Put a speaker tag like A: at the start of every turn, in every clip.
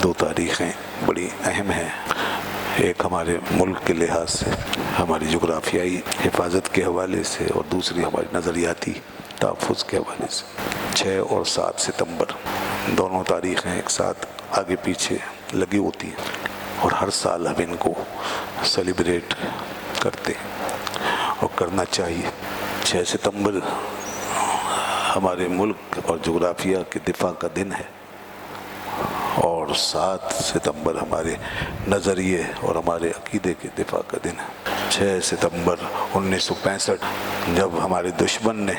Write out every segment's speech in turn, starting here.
A: دو تاریخیں بڑی اہم ہیں، ایک ہمارے ملک کے لحاظ سے ہماری جغرافیائی حفاظت کے حوالے سے، اور دوسری ہماری نظریاتی تحفظ کے حوالے سے۔ 6 اور 7 ستمبر دونوں تاریخیں ایک ساتھ آگے پیچھے لگی ہوتی ہیں، اور ہر سال ہم ان کو سیلیبریٹ کرتے ہیں اور کرنا چاہیے۔ 6 ستمبر ہمارے ملک اور جغرافیہ کے دفاع کا دن ہے، اور 7 ستمبر ہمارے نظریے اور ہمارے عقیدے کے دفاع کا دن ہے۔ 6 ستمبر 1965 جب ہمارے دشمن نے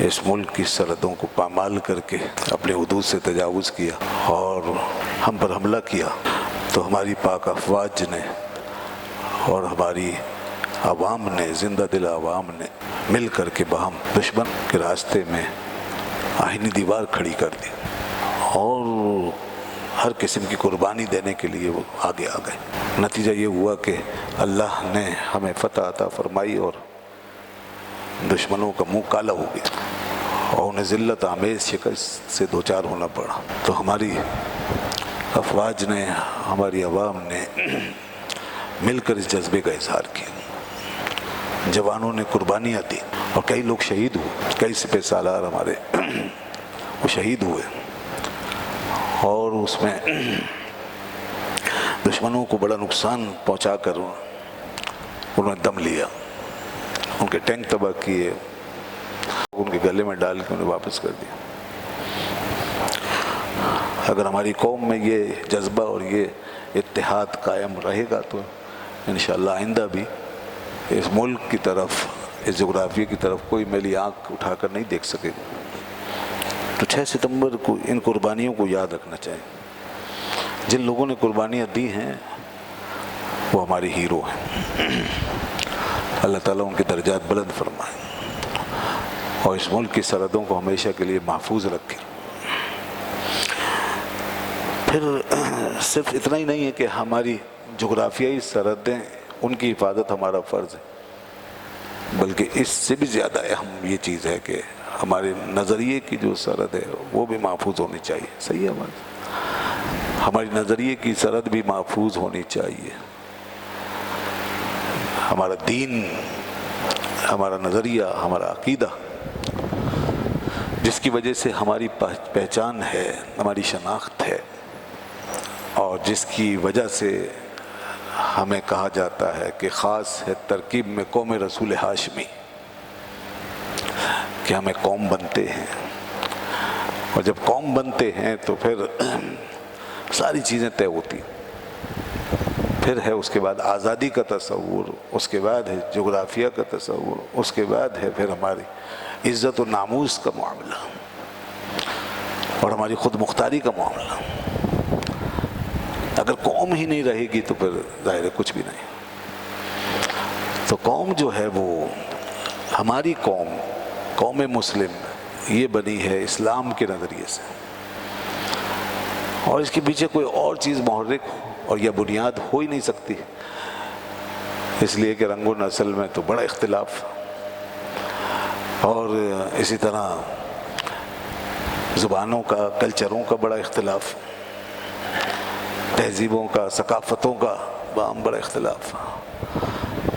A: اس ملک کی سرحدوں کو پامال کر کے اپنے حدود سے تجاوز کیا اور ہم پر حملہ کیا، تو ہماری پاک افواج نے اور ہماری عوام نے، زندہ دل عوام نے مل کر کے باہم دشمن کے راستے میں آہنی دیوار کھڑی کر دی، اور ہر قسم کی قربانی دینے کے لیے وہ آگے آ گئے۔ نتیجہ یہ ہوا کہ اللہ نے ہمیں فتح عطا فرمائی اور دشمنوں کا منہ کالا ہو گیا اور انہیں ذلت آمیز شکست سے دوچار ہونا پڑا۔ تو ہماری افواج نے، ہماری عوام نے مل کر اس جذبے کا اظہار کیا، جوانوں نے قربانیاں دی اور کئی لوگ شہید ہوئے، کئی سپہ سالار ہمارے وہ شہید ہوئے، اور اس میں دشمنوں کو بڑا نقصان پہنچا کر انہوں نے دم لیا، ان کے ٹینک تباہ کیے، ان کے گلے میں ڈال کے انہیں واپس کر دیا۔ اگر ہماری قوم میں یہ جذبہ اور یہ اتحاد قائم رہے گا تو انشاءاللہ آئندہ بھی اس ملک کی طرف، اس جغرافیہ کی طرف کوئی میلی آنکھ اٹھا کر نہیں دیکھ سکے گا۔ تو 6 ستمبر کو ان قربانیوں کو یاد رکھنا چاہیے۔ جن لوگوں نے قربانیاں دی ہیں وہ ہمارے ہیرو ہیں، اللہ تعالیٰ ان کے درجات بلند فرمائے اور اس ملک کی سرحدوں کو ہمیشہ کے لیے محفوظ رکھے۔ پھر صرف اتنا ہی نہیں ہے کہ ہماری جغرافیائی سرحدیں، ان کی حفاظت ہمارا فرض ہے، بلکہ اس سے بھی زیادہ اہم یہ چیز ہے کہ ہمارے نظریے کی جو سرحد ہے وہ بھی محفوظ ہونی چاہیے۔ صحیح ہے، ہماری نظریے کی سرحد بھی محفوظ ہونی چاہیے۔ ہمارا دین، ہمارا نظریہ، ہمارا عقیدہ، جس کی وجہ سے ہماری پہچان ہے، ہماری شناخت ہے، اور جس کی وجہ سے ہمیں کہا جاتا ہے کہ خاص ہے ترکیب میں قوم رسول ہاشمی، کہ ہمیں قوم بنتے ہیں، اور جب قوم بنتے ہیں تو پھر ساری چیزیں طے ہوتی، پھر ہے اس کے بعد آزادی کا تصور، اس کے بعد ہے جغرافیہ کا تصور، اس کے بعد ہے پھر ہماری عزت و ناموس کا معاملہ اور ہماری خود مختاری کا معاملہ۔ اگر قوم ہی نہیں رہے گی تو پھر ظاہر ہے کچھ بھی نہیں۔ تو قوم جو ہے وہ ہماری قوم مسلم یہ بنی ہے اسلام کے نظریے سے، اور اس کے پیچھے کوئی اور چیز محرک اور یا بنیاد ہو ہی نہیں سکتی، اس لیے کہ رنگ و نسل میں تو بڑا اختلاف، اور اسی طرح زبانوں کا، کلچروں کا بڑا اختلاف، تہذیبوں کا، ثقافتوں کا بڑا اختلاف۔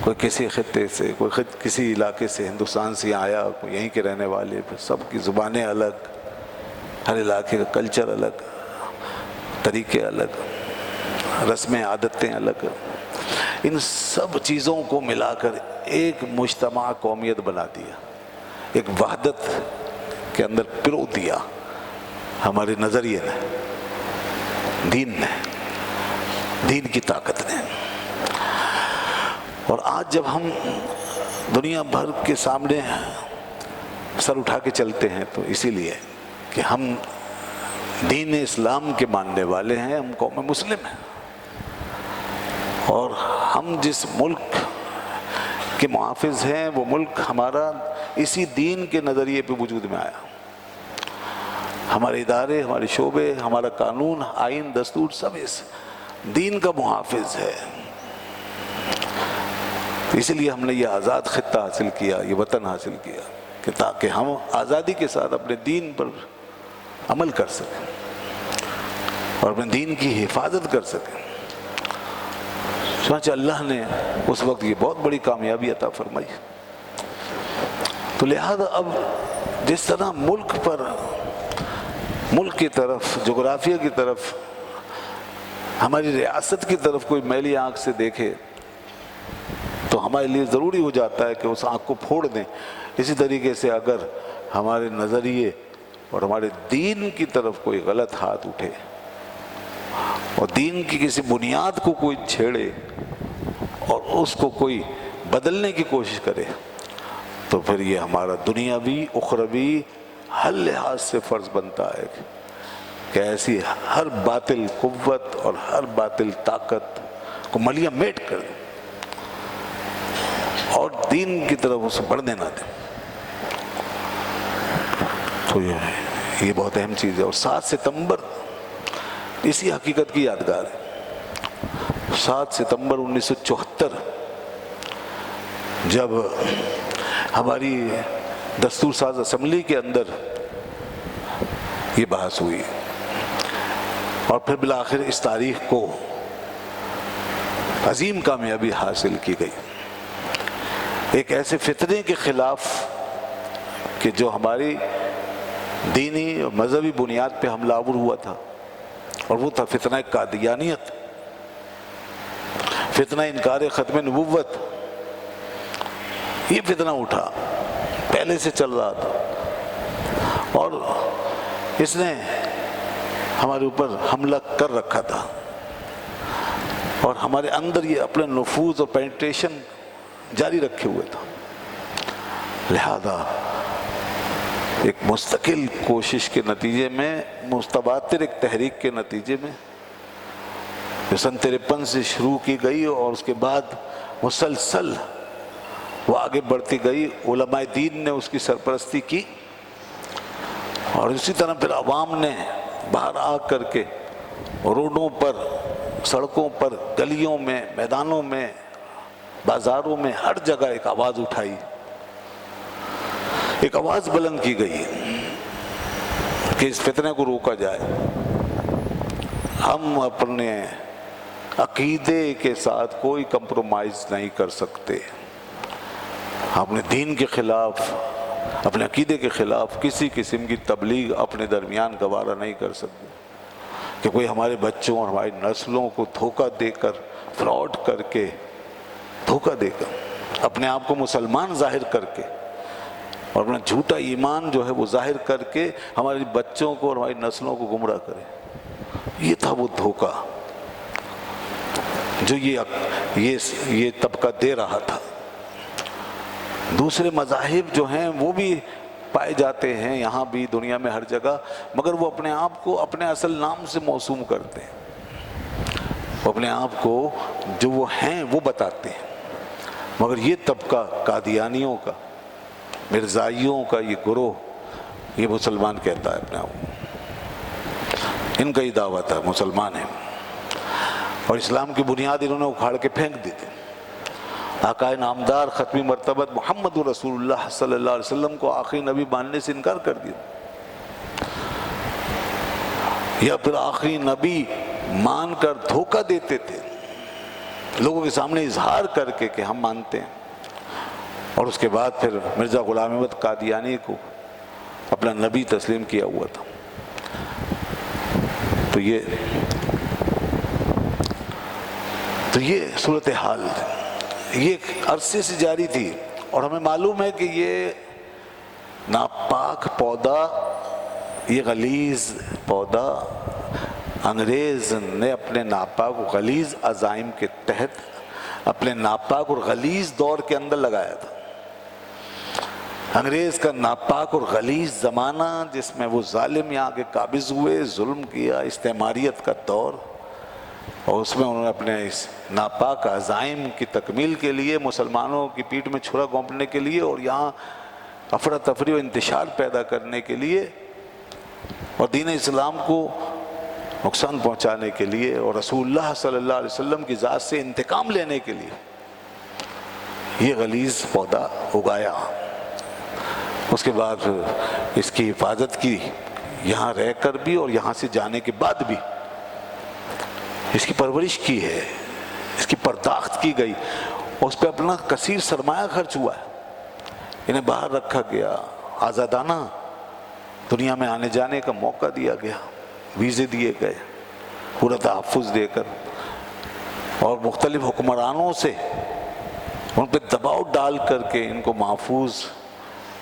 A: کوئی کسی خطے سے، کوئی کسی علاقے سے، ہندوستان سے آیا، کوئی یہیں کے رہنے والے، سب کی زبانیں الگ، ہر علاقے کا کلچر الگ، طریقے الگ، رسمیں عادتیں الگ، ان سب چیزوں کو ملا کر ایک مجتمع قومیت بنا دیا، ایک وحدت کے اندر پرو دیا ہمارے نظریے نے، دین کی طاقت نے۔ اور آج جب ہم دنیا بھر کے سامنے سر اٹھا کے چلتے ہیں تو اسی لیے کہ ہم دین اسلام کے ماننے والے ہیں، ہم قوم مسلم ہیں، اور ہم جس ملک کے محافظ ہیں وہ ملک ہمارا اسی دین کے نظریے پہ وجود میں آیا۔ ہمارے ادارے، ہمارے شعبے، ہمارا قانون، آئین، دستور سب اس دین کا محافظ ہے۔ اسی لیے ہم نے یہ آزاد خطہ حاصل کیا، یہ وطن حاصل کیا، کہ تاکہ ہم آزادی کے ساتھ اپنے دین پر عمل کر سکیں اور اپنے دین کی حفاظت کر سکیں۔ چنانچہ اللہ نے اس وقت یہ بہت بڑی کامیابی عطا فرمائی۔ تو لہذا اب جس طرح ملک کی طرف، جغرافیہ کی طرف، ہماری ریاست کی طرف کوئی میلی آنکھ سے دیکھے تو ہمارے لیے ضروری ہو جاتا ہے کہ اس آنکھ کو پھوڑ دیں، اسی طریقے سے اگر ہمارے نظریے اور ہمارے دین کی طرف کوئی غلط ہاتھ اٹھے اور دین کی کسی بنیاد کو کوئی چھیڑے اور اس کو کوئی بدلنے کی کوشش کرے تو پھر یہ ہمارا دنیاوی اخروی ہر لحاظ سے فرض بنتا ہے کہ ایسی ہر باطل قوت اور ہر باطل طاقت کو ملیہ میٹ کر دیں اور دین کی طرف اسے بڑھنے نہ دیں۔ تو یہ بہت اہم چیز ہے۔ اور 7 ستمبر اسی حقیقت کی یادگار ہے۔ 7 ستمبر 1974 جب ہماری دستور ساز اسمبلی کے اندر یہ بحث ہوئی اور پھر بالآخر اس تاریخ کو عظیم کامیابی حاصل کی گئی، ایک ایسے فتنے کے خلاف کہ جو ہماری دینی اور مذہبی بنیاد پہ حملہ آور ہوا تھا، اور وہ تھا فتنہ قادیانیت، فتنہ انکار ختم نبوت۔ یہ فتنہ اٹھا، پہلے سے چل رہا تھا اور اس نے ہمارے اوپر حملہ کر رکھا تھا اور ہمارے اندر یہ اپنے نفوذ اور پینٹریشن جاری رکھے ہوئے تھا۔ لہذا ایک مستقل کوشش کے نتیجے میں، متواتر ایک تحریک کے نتیجے میں جو سن 53 سے شروع کی گئی اور اس کے بعد مسلسل وہ آگے بڑھتی گئی، علماء دین نے اس کی سرپرستی کی اور اسی طرح پھر عوام نے باہر آ کر کے روڈوں پر، سڑکوں پر، گلیوں میں، میدانوں میں، بازاروں میں، ہر جگہ ایک آواز اٹھائی، ایک آواز بلند کی گئی کہ اس فتنے کو روکا جائے۔ ہم اپنے عقیدے کے ساتھ کوئی کمپرومائز نہیں کر سکتے، اپنے دین کے خلاف، اپنے عقیدے کے خلاف کسی قسم کی تبلیغ اپنے درمیان گوارا نہیں کر سکتے کہ کوئی ہمارے بچوں اور ہماری نسلوں کو دھوکہ دے کر، فراڈ کر کے، دھوکہ دے کر، اپنے آپ کو مسلمان ظاہر کر کے اور اپنا جھوٹا ایمان جو ہے وہ ظاہر کر کے ہمارے بچوں کو اور ہماری نسلوں کو گمراہ کرے۔ یہ تھا وہ دھوکہ جو یہ طبقہ دے رہا تھا۔ دوسرے مذاہب جو ہیں وہ بھی پائے جاتے ہیں یہاں بھی، دنیا میں ہر جگہ، مگر وہ اپنے آپ کو اپنے اصل نام سے موسوم کرتے ہیں، وہ اپنے آپ کو جو وہ ہیں وہ بتاتے ہیں، مگر یہ طبقہ قادیانیوں کا، مرزائیوں کا یہ گروہ، یہ مسلمان کہتا ہے اپنے آپ کو، ان کا ہی دعویٰ تھا مسلمان ہیں، اور اسلام کی بنیاد انہوں نے اکھاڑ کے پھینک دی تھی۔ آقائے نامدار ختمی مرتبت محمد رسول اللہ صلی اللہ علیہ وسلم کو آخری نبی ماننے سے انکار کر دیا، یا پھر آخری نبی مان کر دھوکہ دیتے تھے لوگوں کے سامنے اظہار کر کے کہ ہم مانتے ہیں، اور اس کے بعد پھر مرزا غلام احمد قادیانی کو اپنا نبی تسلیم کیا ہوا تھا۔ تو یہ صورتحال یہ عرصے سے جاری تھی، اور ہمیں معلوم ہے کہ یہ ناپاک پودا، یہ غلیظ پودا انگریز نے اپنے ناپاک و غلیظ عزائم کے تحت اپنے ناپاک اور غلیظ دور کے اندر لگایا تھا۔ انگریز کا ناپاک اور غلیظ زمانہ جس میں وہ ظالم یہاں کے قابض ہوئے، ظلم کیا، استعماریت کا دور، اور اس میں انہوں نے اپنے اس ناپاک عزائم کی تکمیل کے لیے، مسلمانوں کی پیٹھ میں چھرا گھونپنے کے لیے اور یہاں افراتفری و انتشار پیدا کرنے کے لیے اور دین اسلام کو نقصان پہنچانے کے لیے اور رسول اللہ صلی اللہ علیہ وسلم کی ذات سے انتقام لینے کے لیے یہ غلیظ پودا اگایا۔ اس کے بعد اس کی حفاظت کی، یہاں رہ کر بھی اور یہاں سے جانے کے بعد بھی، اس کی پرورش کی ہے، اس کی پرداخت کی گئی، اس پہ اپنا کثیر سرمایہ خرچ ہوا ہے، انہیں باہر رکھا گیا، آزادانہ دنیا میں آنے جانے کا موقع دیا گیا، ویزے دیے گئے پورا تحفظ دے کر، اور مختلف حکمرانوں سے ان پہ دباؤ ڈال کر کے ان کو محفوظ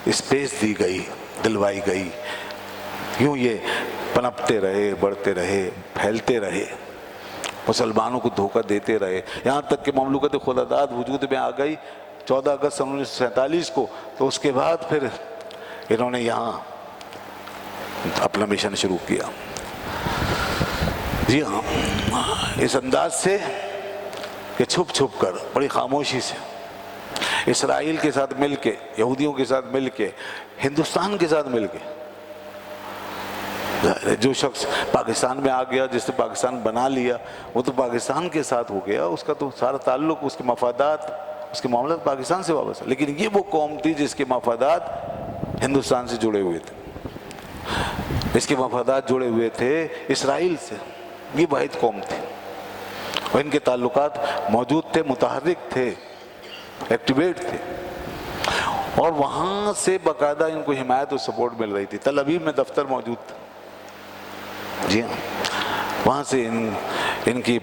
A: اسپیس دی گئی، دلوائی گئی، یوں یہ پنپتے رہے، بڑھتے رہے، پھیلتے رہے، مسلمانوں کو دھوکہ دیتے رہے، یہاں تک کہ مملکت خداداد وجود میں آ گئی 14 اگست 1947 کو، تو اس کے بعد پھر انہوں نے یہاں اپنا مشن شروع کیا۔ جی ہاں، اس انداز سے کہ چھپ چھپ کر، بڑی خاموشی سے، اسرائیل کے ساتھ مل کے، یہودیوں کے ساتھ مل کے، ہندوستان کے ساتھ مل کے، جو شخص پاکستان میں آ گیا، جس نے پاکستان بنا لیا، وہ تو پاکستان کے ساتھ ہو گیا، اس کا تو سارا تعلق، اس کے مفادات، اس کے معاملات پاکستان سے واپس ہے، لیکن یہ وہ قوم تھی جس کے مفادات ہندوستان سے جڑے ہوئے تھے، اس کے مفادات جڑے ہوئے تھے اسرائیل سے، یہ واحد قوم تھی، اور ان کے تعلقات موجود تھے، متحرک تھے، ایکٹیویٹ تھے، اور وہاں سے باقاعدہ ان کو حمایت اور سپورٹ مل رہی تھی۔ تل ابیب میں دفتر موجود تھا، جی ہاں، وہاں سے ان کی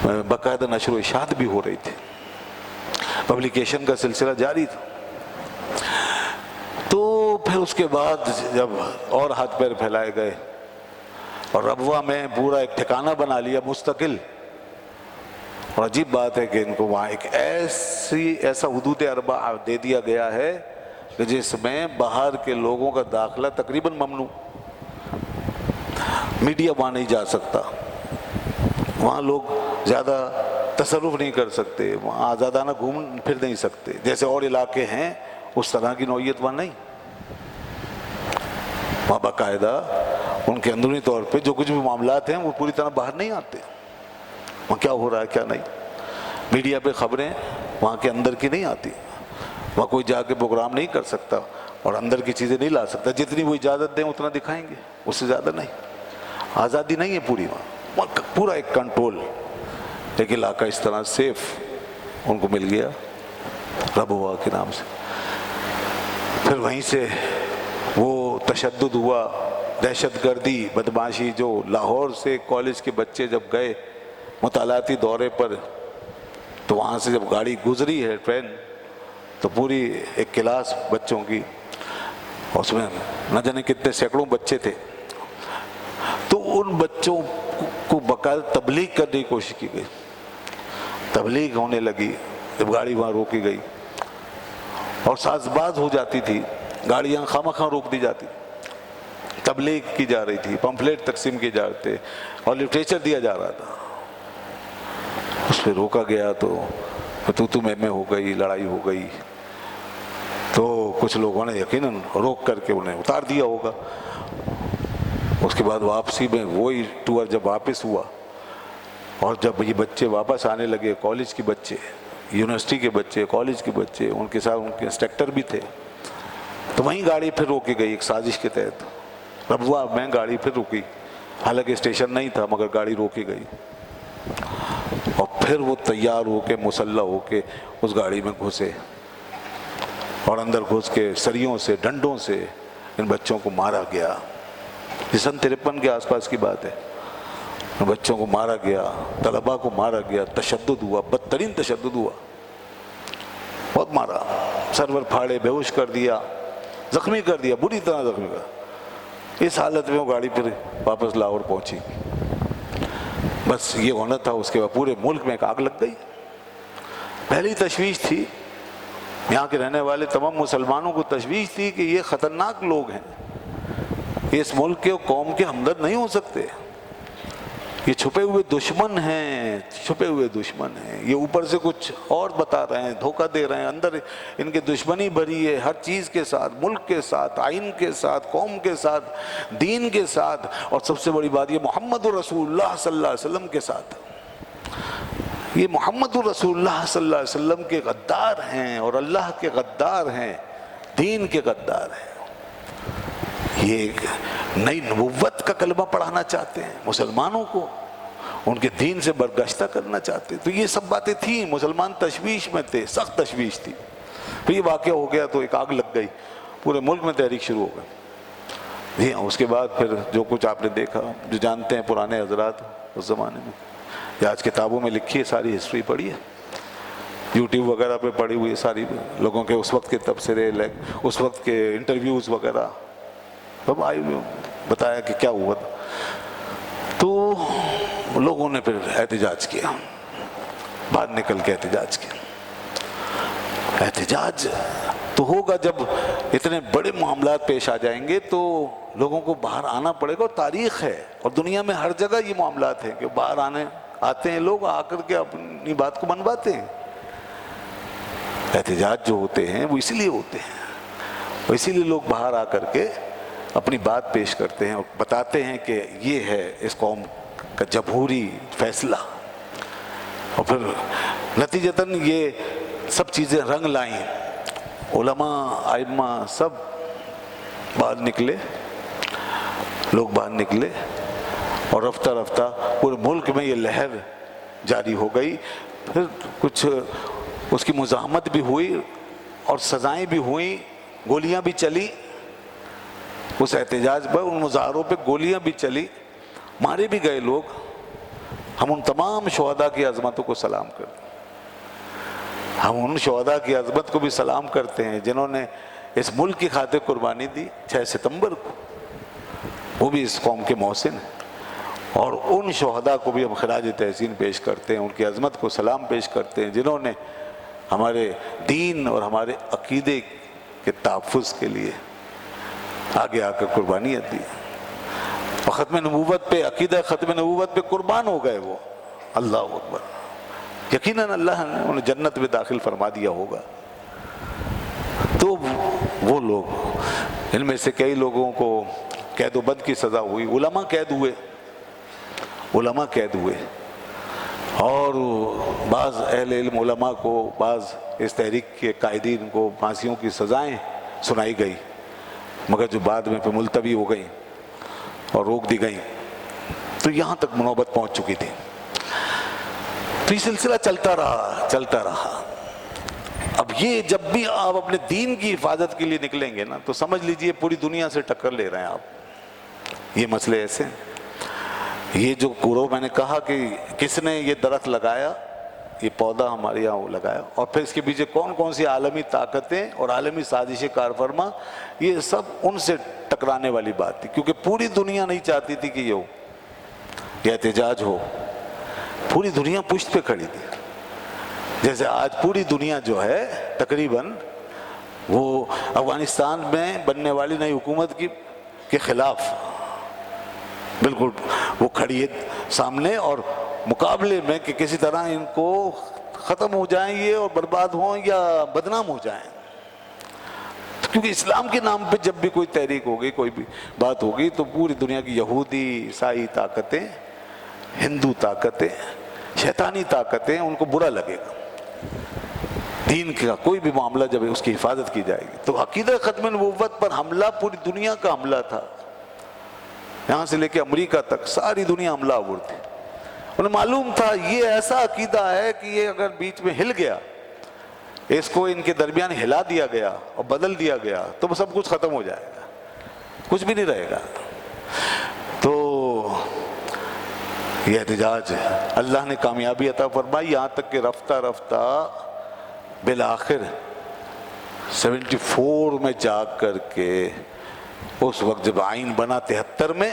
A: باقاعدہ نشر و اشاعت بھی ہو رہی تھی، پبلیکیشن کا سلسلہ جاری تھا۔ تو پھر اس کے بعد جب اور ہاتھ پیر پھیلائے گئے اور ربوہ میں پورا ایک ٹھکانہ بنا لیا مستقل، اور عجیب بات ہے کہ ان کو وہاں ایک ایسا حدود اربع دے دیا گیا ہے کہ جس میں باہر کے لوگوں کا داخلہ تقریباً ممنوع، میڈیا وہاں نہیں جا سکتا، وہاں لوگ زیادہ تصرف نہیں کر سکتے، وہاں آزادانہ گھوم پھر نہیں سکتے، جیسے اور علاقے ہیں اس طرح کی نوعیت وہاں نہیں، وہاں باقاعدہ ان کے اندرونی طور پہ جو کچھ بھی معاملات ہیں وہ پوری طرح باہر نہیں آتے، وہاں کیا ہو رہا ہے کیا نہیں، میڈیا پہ خبریں وہاں کے اندر کی نہیں آتی، وہاں کوئی جا کے پروگرام نہیں کر سکتا اور اندر کی چیزیں نہیں لا سکتا، جتنی وہ اجازت دیں اتنا دکھائیں گے، اس سے زیادہ نہیں، آزادی نہیں ہے پوری وہاں پورا ایک کنٹرول، ایک علاقہ اس طرح سیف ان کو مل گیا ربوہ کے نام سے۔ پھر وہیں سے وہ تشدد ہوا، دہشت گردی، بدماشی، جو لاہور سے کالج کے بچے جب گئے مطالعاتی دورے پر، تو وہاں سے جب گاڑی گزری ہے ٹرین، تو پوری ایک کلاس بچوں کی، اور اس میں نہ جانے کتنے سینکڑوں بچے تھے، تو ان بچوں کو باقاعدہ تبلیغ کرنے کی کوشش کی گئی، تبلیغ ہونے لگی جب گاڑی وہاں روکی گئی، اور ساز باز ہو جاتی تھی، گاڑیاں خواہ روک دی جاتی، تبلیغ کی جا رہی تھی، پمفلیٹ تقسیم کیے جا رہے تھے اور لٹریچر دیا جا رہا تھا، اس پہ روکا گیا تو تو میں ہو گئی، لڑائی ہو گئی، تو کچھ لوگوں نے یقیناً روک کر کے انہیں اتار دیا ہوگا۔ اس کے بعد واپسی میں وہی ٹور جب واپس ہوا، اور جب یہ بچے واپس آنے لگے، کالج کے بچے، یونیورسٹی کے بچے، کالج کے بچے، ان کے ساتھ ان کے انسٹرکٹر بھی تھے، تو وہیں گاڑی پھر روکی گئی ایک سازش کے تحت، ربوہ میں گاڑی پھر رکی، حالانکہ اسٹیشن نہیں تھا مگر گاڑی روکی گئی، اور پھر وہ تیار ہو کے مسلح ہو کے اس گاڑی میں گھسے، اور اندر گھس کے سریوں سے، ڈنڈوں سے ان بچوں کو مارا گیا، یہ سن 53 کے آس پاس کی بات ہے، ان بچوں کو مارا گیا، طلباء کو مارا گیا، تشدد ہوا، بدترین تشدد ہوا، بہت مارا، سرور پھاڑے، بے ہوش کر دیا، زخمی کر دیا، بری طرح زخمی کر، اس حالت میں وہ گاڑی پھر واپس لاہور پہنچی، بس یہ ہونا تھا، اس کے بعد پورے ملک میں ایک آگ لگ گئی۔ پہلی تشویش تھی یہاں کے رہنے والے تمام مسلمانوں کو، تشویش تھی کہ یہ خطرناک لوگ ہیں، یہ اس ملک کے قوم کے ہمدرد نہیں ہو سکتے، یہ چھپے ہوئے دشمن ہیں، چھپے ہوئے دشمن ہیں، یہ اوپر سے کچھ اور بتا رہے ہیں، دھوکہ دے رہے ہیں، اندر ان کے دشمنی بھری ہے، ہر چیز کے ساتھ، ملک کے ساتھ، آئین کے ساتھ، قوم کے ساتھ، دین کے ساتھ، اور سب سے بڑی بات یہ محمد رسول اللہ صلی اللہ علیہ وسلم کے ساتھ، یہ محمد رسول اللہ صلی اللہ علیہ وسلم کے غدار ہیں، اور اللہ کے غدار ہیں، دین کے غدار ہیں، یہ ایک نئی نبوت کا کلمہ پڑھانا چاہتے ہیں مسلمانوں کو، ان کے دین سے برگشتہ کرنا چاہتے. تو یہ سب باتیں تھیں. مسلمان تشویش میں تھے, سخت تشویش تھی. پھر یہ واقعہ ہو گیا تو ایک آگ لگ گئی, پورے ملک میں تحریک شروع ہو گئی. جی اس کے بعد پھر جو کچھ آپ نے دیکھا, جو جانتے ہیں پرانے حضرات اس زمانے میں, یا آج کتابوں میں لکھی ہے, ساری ہسٹری پڑھی ہے, یوٹیوب وغیرہ پہ پڑھی ہوئی ہے ساری لوگوں کے اس وقت کے تبصرے, اس وقت کے انٹرویوز وغیرہ سب آئی ہوئی, بتایا کہ کیا ہوا تھا. تو لوگوں نے پھر احتجاج کیا, باہر نکل کے احتجاج کیا. احتجاج تو ہوگا جب اتنے بڑے معاملات پیش آ جائیں گے تو لوگوں کو باہر آنا پڑے گا. اور تاریخ ہے, اور دنیا میں ہر جگہ یہ معاملات ہیں کہ باہر آتے ہیں لوگ, آ کر کے اپنی بات کو منواتے ہیں. احتجاج جو ہوتے ہیں وہ اسی لیے ہوتے ہیں, اور اسی لیے لوگ باہر آ کر کے اپنی بات پیش کرتے ہیں اور بتاتے ہیں کہ یہ ہے اس قوم کا جمہوری فیصلہ. اور پھر نتیجتاً یہ سب چیزیں رنگ لائیں. علماء, ائمہ سب باہر نکلے, لوگ باہر نکلے, اور رفتہ رفتہ پورے ملک میں یہ لہر جاری ہو گئی. پھر کچھ اس کی مزاحمت بھی ہوئی اور سزائیں بھی ہوئیں, گولیاں بھی چلی اس احتجاج پر, ان مظاہروں پہ گولیاں بھی چلی, مارے بھی گئے لوگ. ہم ان تمام شہداء کی عظمتوں کو سلام کرتے ہیں. ہم ان شہداء کی عظمت کو بھی سلام کرتے ہیں جنہوں نے اس ملک کی خاطر قربانی دی 6 ستمبر کو, وہ بھی اس قوم کے محسن ہیں. اور ان شہداء کو بھی ہم خراج تحسین پیش کرتے ہیں, ان کی عظمت کو سلام پیش کرتے ہیں جنہوں نے ہمارے دین اور ہمارے عقیدے کے تحفظ کے لیے آگے آ کر قربانیاں دی. اور ختم نبوت پہ, عقیدہ ختم نبوت پہ قربان ہو گئے وہ. اللہ اکبر. یقیناً اللہ نے انہیں جنت میں داخل فرما دیا ہوگا. تو وہ لوگ, ان میں سے کئی لوگوں کو قید و بند کی سزا ہوئی, علماء قید ہوئے, علماء قید ہوئے, اور بعض اہل علم علماء کو, بعض اس تحریک کے قائدین کو پھانسیوں کی سزائیں سنائی گئی, مگر جو بعد میں پہ ملتوی ہو گئیں اور روک دی گئیں. تو یہاں تک نوبت پہنچ چکی تھی. تو یہ سلسلہ چلتا رہا. اب یہ جب بھی آپ اپنے دین کی حفاظت کے لیے نکلیں گے نا, تو سمجھ لیجئے پوری دنیا سے ٹکر لے رہے ہیں آپ. یہ مسئلے ایسے ہیں. یہ جو گروہ میں نے کہا کہ کس نے یہ درخت لگایا, یہ پودا ہمارے یہاں لگایا, اور پھر اس کے پیچھے کون کون سی عالمی طاقتیں اور عالمی سازشیں کار فرما, یہ سب ان سے ٹکرانے والی بات تھی. کیونکہ پوری دنیا نہیں چاہتی تھی کہ یہ احتجاج ہو. پوری دنیا پشت پہ کھڑی تھی. جیسے آج پوری دنیا جو ہے تقریباً وہ افغانستان میں بننے والی نئی حکومت کے خلاف بالکل وہ کھڑی ہے سامنے, اور مقابلے میں کہ کسی طرح ان کو ختم ہو جائیں یہ اور برباد ہوں یا بدنام ہو جائیں. کیونکہ اسلام کے نام پہ جب بھی کوئی تحریک ہوگی, کوئی بھی بات ہوگی, تو پوری دنیا کی یہودی, عیسائی طاقتیں, ہندو طاقتیں, شیطانی طاقتیں, ان کو برا لگے گا. دین کا کوئی بھی معاملہ جب اس کی حفاظت کی جائے گی. تو عقیدہ ختم نبوت پر حملہ پوری دنیا کا حملہ تھا, یہاں سے لے کے امریکہ تک ساری دنیا حملہ آور تھی. انہیں معلوم تھا یہ ایسا عقیدہ ہے کہ یہ اگر بیچ میں ہل گیا, اس کو ان کے درمیان ہلا دیا گیا اور بدل دیا گیا, تو سب کچھ ختم ہو جائے گا, کچھ بھی نہیں رہے گا. تو یہ احتجاج اللہ نے کامیابی عطا فرمائی, یہاں تک کہ رفتہ رفتہ بالآخر 74 میں جا کر کے, اس وقت جب آئین بنا 73 میں,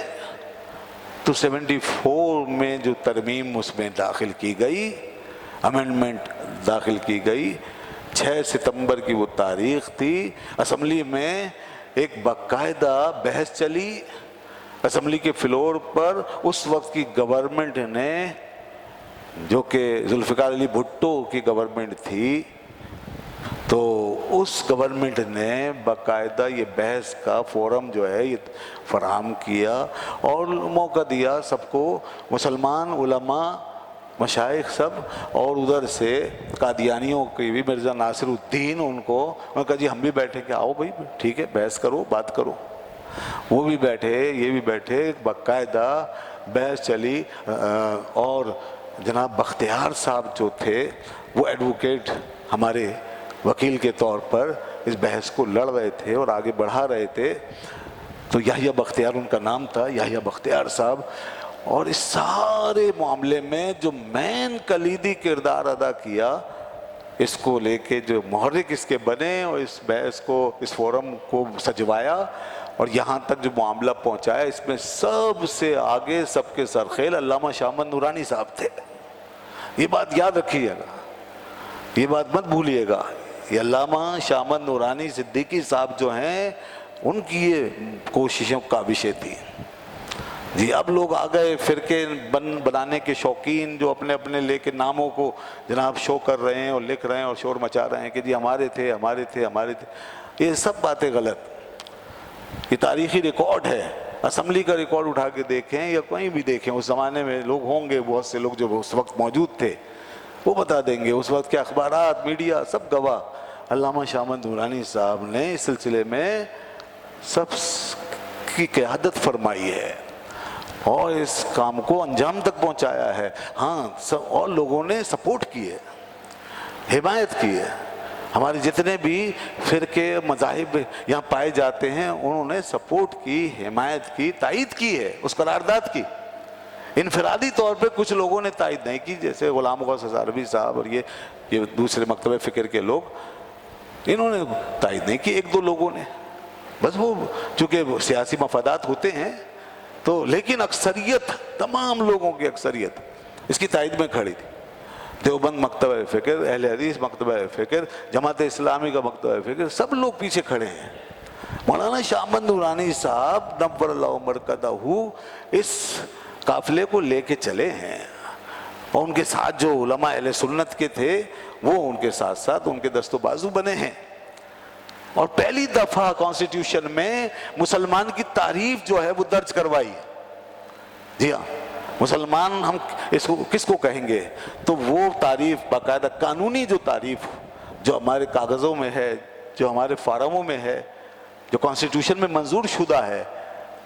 A: تو 74 میں جو ترمیم اس میں داخل کی گئی, امینڈمنٹ داخل کی گئی, 6 ستمبر کی وہ تاریخ تھی. اسمبلی میں ایک باقاعدہ بحث چلی اسمبلی کے فلور پر. اس وقت کی گورنمنٹ نے, جو کہ ذوالفقار علی بھٹو کی گورنمنٹ تھی, تو اس گورنمنٹ نے باقاعدہ یہ بحث کا فورم جو ہے یہ فراہم کیا اور موقع دیا سب کو, مسلمان علماء, مشائخ سب, اور ادھر سے قادیانیوں کی بھی مرزا ناصر الدین, ان کو انہوں نے کہا جی ہم بھی بیٹھے, کہ آؤ بھائی ٹھیک ہے بحث کرو, بات کرو. وہ بھی بیٹھے, یہ بھی بیٹھے, باقاعدہ بحث چلی اور جناب بختیار صاحب جو تھے وہ ایڈوکیٹ ہمارے وکیل کے طور پر اس بحث کو لڑ رہے تھے اور آگے بڑھا رہے تھے. تو یحییٰ بختیار ان کا نام تھا, یحییٰ بختیار صاحب. اور اس سارے معاملے میں جو مین کلیدی کردار ادا کیا, اس کو لے کے جو محرک اس کے بنے اور اس بحث کو, اس فورم کو سجوایا اور یہاں تک جو معاملہ پہنچایا, اس میں سب سے آگے سب کے سرخیل علامہ شاہ احمد نورانی صاحب تھے. یہ بات یاد رکھیے گا, یہ بات مت بھولیے گا. یہ علامہ شاہ احمد نورانی صدیقی صاحب جو ہیں, ان کی یہ کوششوں کاوشیں تھیں. جی اب لوگ آ گئے فرقے بنانے کے شوقین, جو اپنے اپنے لے کے ناموں کو جناب شو کر رہے ہیں اور لکھ رہے ہیں اور شور مچا رہے ہیں کہ جی ہمارے تھے ہمارے تھے ہمارے تھے. یہ سب باتیں غلط. یہ تاریخی ریکارڈ ہے. اسمبلی کا ریکارڈ اٹھا کے دیکھیں یا کہیں بھی دیکھیں, اس زمانے میں لوگ ہوں گے, بہت سے لوگ جو اس وقت موجود تھے وہ بتا دیں گے. اس وقت کے اخبارات, میڈیا سب گواہ. علامہ شاہ احمد نورانی صاحب نے اس سلسلے میں سب کی قیادت فرمائی ہے اور اس کام کو انجام تک پہنچایا ہے. ہاں اور لوگوں نے سپورٹ کی ہے, حمایت کی ہے. ہمارے جتنے بھی فرقے مذاہب یہاں پائے جاتے ہیں انہوں نے سپورٹ کی, حمایت کی, تائید کی ہے, اس قرارداد کی. انفرادی طور پہ کچھ لوگوں نے تائید نہیں کی, جیسے غلام غوث ہزاروی صاحب اور یہ دوسرے مکتبہ فکر کے لوگ, انہوں نے تائید نہیں کی. ایک دو لوگوں نے بس, وہ چونکہ سیاسی مفادات ہوتے ہیں تو, لیکن اکثریت, تمام لوگوں کی اکثریت اس کی تائید میں کھڑی تھی. دیوبند مکتبہ فکر, اہل حدیث مکتبہ فکر, جماعت اسلامی کا مکتبہ فکر, سب لوگ پیچھے کھڑے ہیں. مولانا شاہ احمد نورانی صاحب نور اللہ مرکزہ اس قافلے کو لے کے چلے ہیں, اور ان کے ساتھ جو علماء اہل سنت کے تھے وہ ان کے ساتھ ساتھ ان کے دست و بازو بنے ہیں. اور پہلی دفعہ کانسٹیٹیوشن میں مسلمان کی تعریف جو ہے وہ درج کروائی. جی ہاں, مسلمان ہم اس کو کس کو کہیں گے, تو وہ تعریف باقاعدہ قانونی جو تعریف جو ہمارے کاغذوں میں ہے, جو ہمارے فارموں میں ہے, جو کانسٹیٹیوشن میں منظور شدہ ہے,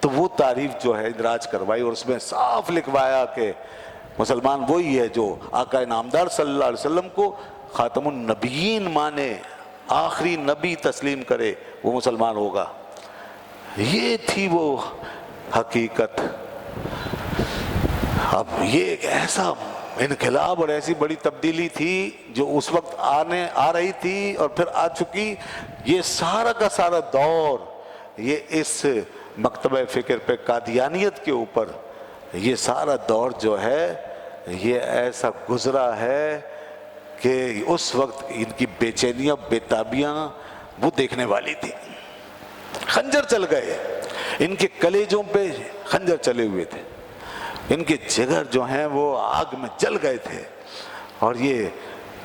A: تو وہ تعریف جو ہے اندراج کروائی اور اس میں صاف لکھوایا کہ مسلمان وہی ہے جو آقا نامدار صلی اللہ علیہ وسلم کو خاتم النبیین مانے, آخری نبی تسلیم کرے, وہ مسلمان ہوگا. یہ تھی وہ حقیقت. اب یہ ایک ایسا انقلاب اور ایسی بڑی تبدیلی تھی جو اس وقت آ رہی تھی اور پھر آ چکی. یہ سارا کا سارا دور یہ اس مکتبہ فکر پہ قادیانیت کے اوپر یہ سارا دور جو ہے یہ ایسا گزرا ہے کہ اس وقت ان کی بے چینیاں بے تابیاں وہ دیکھنے والی تھی. خنجر چل گئے, ان کے کلیجوں پہ خنجر چلے ہوئے تھے, ان کے جگر جو ہیں وہ آگ میں جل گئے تھے, اور یہ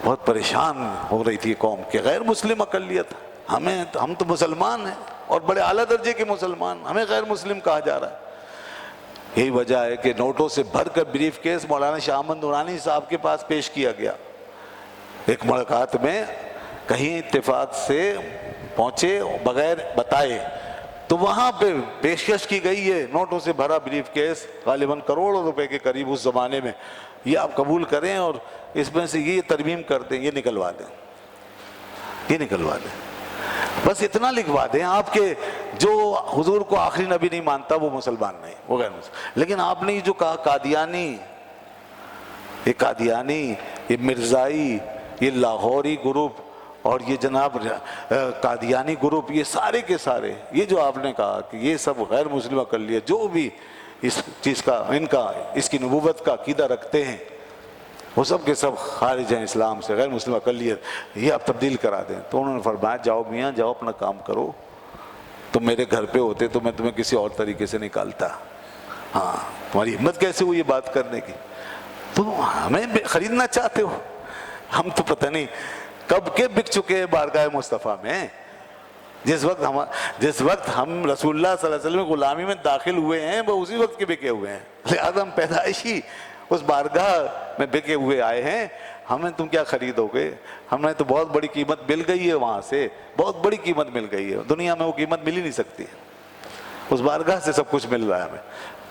A: بہت پریشان ہو رہی تھی قوم کہ غیر مسلم اقلیت, ہم تو مسلمان ہیں اور بڑے اعلیٰ درجے کے مسلمان, ہمیں غیر مسلم کہا جا رہا ہے. یہی وجہ ہے کہ نوٹوں سے بھر کر بریف کیس مولانا شاہ احمد نورانی صاحب کے پاس پیش کیا گیا. ایک ملاقات میں کہیں اتفاق سے پہنچے بغیر بتائے, تو وہاں پہ پیشکش کی گئی ہے نوٹوں سے بھرا بریف کیس غالباً کروڑوں روپے کے قریب اس زمانے میں, یہ آپ قبول کریں اور اس میں سے یہ ترمیم کر دیں, یہ نکلوا دیں, یہ نکلوا دیں, بس اتنا لکھوا دیں آپ کے جو حضور کو آخری نبی نہیں مانتا وہ مسلمان نہیں, وہ غیر مسلم. لیکن آپ نے جو کہا قادیانی, یہ قادیانی, یہ مرزائی, یہ لاہوری گروپ اور یہ جناب قادیانی گروپ, یہ سارے کے سارے, یہ جو آپ نے کہا کہ یہ سب غیر مسلم اقلیت جو بھی اس چیز کا اس کی نبوت کا عقیدہ رکھتے ہیں وہ سب کے سب خارج ہیں اسلام سے, غیر مسلم اقلیت, یہ آپ تبدیل کرا دیں. تو انہوں نے فرمایا جاؤ میاں جاؤ اپنا کام کرو, تم میرے گھر پہ ہوتے تو میں تمہیں کسی اور طریقے سے نکالتا. ہاں تمہاری ہمت کیسے ہوئی یہ بات کرنے کی, تم ہمیں خریدنا چاہتے ہو, ہم تو پتہ نہیں کب کے بک چکے ہیں بارگاہ مصطفیٰ میں. جس وقت ہم رسول اللہ صلی اللہ علیہ وسلم غلامی میں داخل ہوئے ہیں وہ اسی وقت کے بکے ہوئے ہیں, لہذا ہم پیدائشی اس بارگاہ میں بکے ہوئے آئے ہیں. ہمیں تم کیا خریدو گے, ہمیں تو بہت بڑی قیمت مل گئی ہے, وہاں سے بہت بڑی قیمت مل گئی ہے, دنیا میں وہ قیمت مل ہی نہیں سکتی, اس بارگاہ سے سب کچھ مل رہا ہے ہمیں.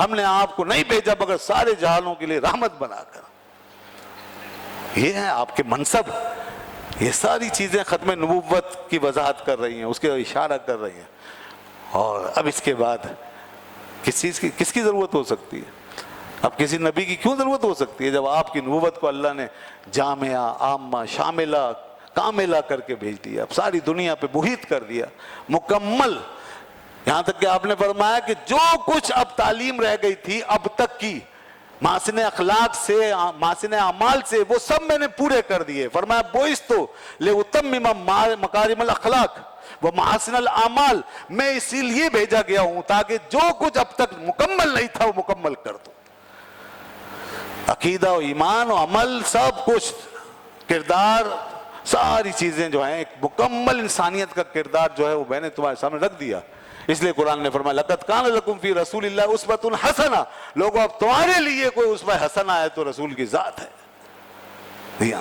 A: ہم نے آپ کو نہیں بھیجا مگر سارے جہانوں کے لیے رحمت بنا کر. یہ ہے آپ کے منصب. یہ ساری چیزیں ختم نبوت کی وضاحت کر رہی ہیں, اس کے اشارہ کر رہی ہیں. اور اب اس کے بعد کس کی ضرورت ہو سکتی ہے؟ اب کسی نبی کی کیوں ضرورت ہو سکتی ہے جب آپ کی نبوت کو اللہ نے جامعہ, عامہ, شاملہ, کاملہ کر کے بھیج دیا, اب ساری دنیا پہ محیط کر دیا مکمل. یہاں تک کہ آپ نے فرمایا کہ جو کچھ اب تعلیم رہ گئی تھی اب تک کی محاسن اخلاق سے, محاسن اعمال سے, وہ سب میں نے پورے کر دیے. فرمایا بوئستو لأتمم مکارم الاخلاق وہ محاسن الاعمال, میں اسی لیے بھیجا گیا ہوں تاکہ جو کچھ اب تک مکمل نہیں تھا وہ مکمل کر دوں. عقیدہ و ایمان و عمل سب کچھ, کردار, ساری چیزیں جو ہیں, ایک مکمل انسانیت کا کردار جو ہے وہ میں نے تمہارے سامنے رکھ دیا. اس لیے قرآن نے فرمایا لقد کان لکم فی رسول اللہ اسوۃ حسنہ, لوگوں اب تمہارے لیے کوئی اسوہ حسنہ ہے تو رسول کی ذات ہے.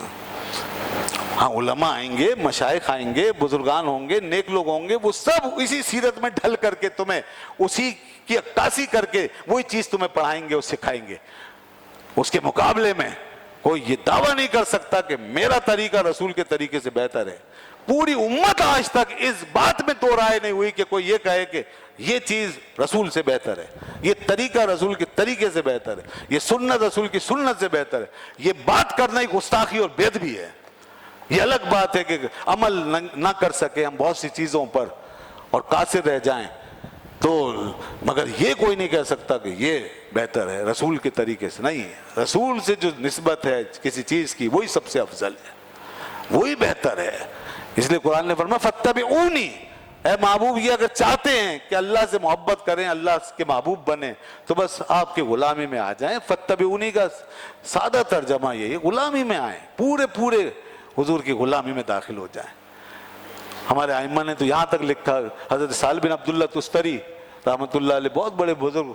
A: ہاں علماء آئیں گے, مشائخ آئیں گے, بزرگان ہوں گے, نیک لوگ ہوں گے, وہ سب اسی سیرت میں ڈھل کر کے تمہیں اسی کی عکاسی کر کے وہی چیز تمہیں پڑھائیں گے اور سکھائیں گے. اس کے مقابلے میں کوئی یہ دعویٰ نہیں کر سکتا کہ میرا طریقہ رسول کے طریقے سے بہتر ہے. پوری امت آج تک اس بات میں دو رائے نہیں ہوئی کہ کوئی یہ کہے کہ یہ چیز رسول سے بہتر ہے, یہ طریقہ رسول کے طریقے سے بہتر ہے, یہ سنت رسول کی سنت سے بہتر ہے. یہ بات کرنا ہی گستاخی اور بے ادبی ہے. یہ الگ بات ہے کہ عمل نہ کر سکے ہم بہت سی چیزوں پر اور قاصر رہ جائیں تو, مگر یہ کوئی نہیں کہہ سکتا کہ یہ بہتر ہے رسول کے طریقے سے. نہیں, رسول سے جو نسبت ہے کسی چیز کی وہی سب سے افضل ہے, وہی بہتر ہے. اس لیے قرآن نے فرمایا فاتبعونی, اے محبوب یہ اگر چاہتے ہیں کہ اللہ سے محبت کریں, اللہ کے محبوب بنیں, تو بس آپ کے غلامی میں آ جائیں. فاتبعونی کا سادہ ترجمہ یہی ہے, غلامی میں آئیں, پورے حضور کی غلامی میں داخل ہو جائیں. ہمارے ائمہ نے تو یہاں تک لکھا, حضرت سالم بن عبداللہ تستری رحمۃ اللہ علیہ بہت بڑے بزرگ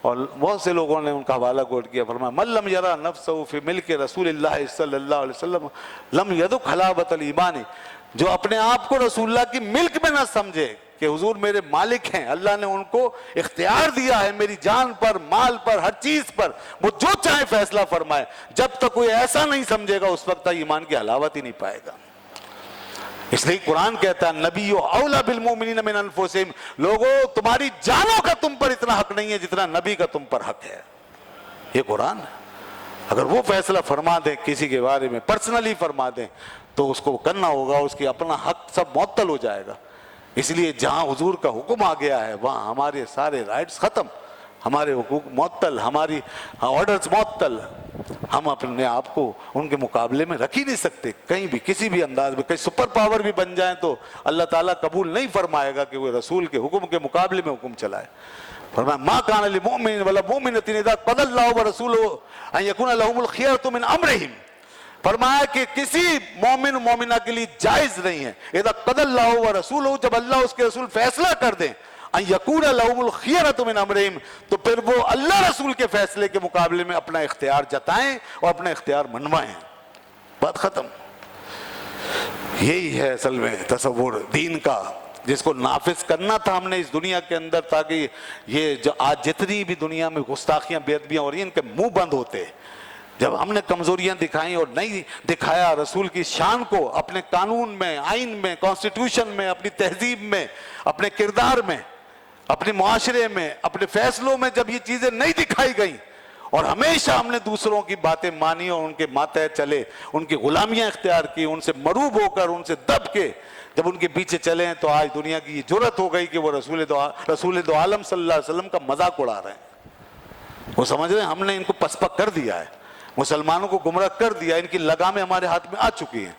A: اور بہت سے لوگوں نے ان کا حوالہ کوٹ کیا, فرمایا من لم یرا نفسہ فی ملک رسول اللہ صلی اللہ علیہ وسلم لم یذق حلاوۃ الایمان, جو اپنے آپ کو رسول اللہ کی ملک میں نہ سمجھے کہ حضور میرے مالک ہیں, اللہ نے ان کو اختیار دیا ہے میری جان پر, مال پر, ہر چیز پر, وہ جو چاہے فیصلہ فرمائے, جب تک کوئی ایسا نہیں سمجھے گا اس وقت تک ایمان کی حلاوت ہی نہیں پائے گا. اس لیے قرآن کہتا ہے نبی اولا بالمؤمنین من انفسہم, لوگوں تمہاری جانوں کا تم پر اتنا حق نہیں ہے جتنا نبی کا تم پر حق ہے. یہ قرآن ہے. اگر وہ فیصلہ فرما دیں کسی کے بارے میں, پرسنلی فرما دیں, تو اس کو کرنا ہوگا, اس کی اپنا حق سب معطل ہو جائے گا. اس لیے جہاں حضور کا حکم آ گیا ہے وہاں ہمارے سارے رائٹس ختم, ہمارے حقوق معطل, ہماری آرڈرز معطل. ہم اپنے آپ کو ان کے مقابلے میں رکھ ہی نہیں سکتے کہیں بھی, کسی بھی انداز میں. کہیں سپر پاور بھی بن جائیں تو اللہ تعالیٰ قبول نہیں فرمائے گا کہ وہ رسول کے حکم کے مقابلے میں حکم چلائے. فرمایا ما کان للمؤمن ولا مؤمنۃ اذا قضى الله ورسوله ان يكون لهم الخيرة من امرهم, فرمایا کہ کسی مومن و مومنہ کے لیے جائز نہیں ہے اذا قضى الله ورسوله, جب اللہ اس کے رسول فیصلہ کر دیں, ان یکون لهم الخیرۃ من امرہم, تو پھر وہ اللہ رسول کے فیصلے کے مقابلے میں اپنا اختیار جتائیں اور اپنا اختیار منوائیں. بات ختم. یہی ہے اصل میں تصور دین کا, جس کو نافذ کرنا تھا ہم نے اس دنیا کے اندر, تاکہ یہ جو آج جتنی بھی دنیا میں گستاخیاں بے ادبیاں ہو رہی ہیں ان کے منہ بند ہوتے. جب ہم نے کمزوریاں دکھائیں اور نہیں دکھایا رسول کی شان کو اپنے قانون میں, آئین میں, کانسٹیٹیوشن میں, اپنی تہذیب میں, اپنے کردار میں, اپنے معاشرے میں, اپنے فیصلوں میں, جب یہ چیزیں نہیں دکھائی گئیں اور ہمیشہ ہم نے دوسروں کی باتیں مانی اور ان کے ماتحت چلے, ان کی غلامیاں اختیار کی, ان سے مروب ہو کر, ان سے دب کے جب ان کے پیچھے چلے ہیں, تو آج دنیا کی یہ جرأت ہو گئی کہ وہ رسول دو عالم صلی اللہ علیہ وسلم کا مذاق اڑا رہے ہیں. وہ سمجھ رہے ہیں ہم نے ان کو پسپا کر دیا ہے, مسلمانوں کو گمراہ کر دیا, ان کی لگامیں ہمارے ہاتھ میں آ چکی ہیں.